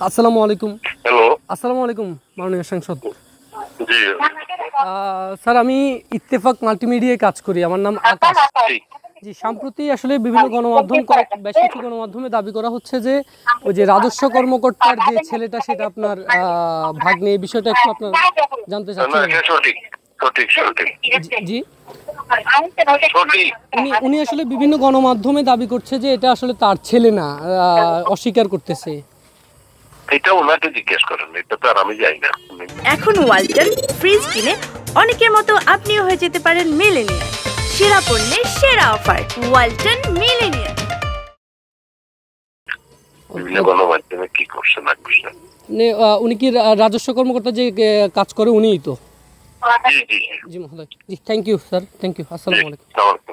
আসসালামু আলাইকুম। হ্যালো। আসসালামু আলাইকুম মাননীয় সাংসদ। জি। স্যার আমি ইত্তেফাক মাল্টিমিডিয়ায় কাজ করি, আমার নাম আকাশ। জি, সম্প্রতি আসলে বিভিন্ন গণমাধ্যম বেশ কিছু গণমাধ্যমে দাবি করা হচ্ছে যে ওই যে রাজস্ব কর্মকর্তার যে ছেলেটা সেটা আপনার ভাগ্নে, এই বিষয়টা একটু আপনার জানতে চাচ্ছিলাম। সঠিক সঠিক সঠিক। জি, সঠিক। উনি আসলে বিভিন্ন গণমাধ্যমে দাবি করছে যে এটা আসলে তার ছেলে না, অস্বীকার করতেছে। এটা ওনাকে জিজ্ঞেস করেন, এটা তো আর আমি যাই না। এখন ওয়ালটন ফ্রিজ কিনে অনেকের মতো আপনিও হয়ে যেতে পারেন মিলেনিয়ার। সেরা পণ্যের সেরা অফার, ওয়ালটন মিলেনিয়ার। বিভিন্ন গণমাধ্যমে কি করছে না করছে। উনি কি রাজস্ব কর্মকর্তা যে কাজ করে উনিই তো? জি জি জি মহোদয়, জি thank you sir, thank you. আসসালামু আলাইকুম। জি।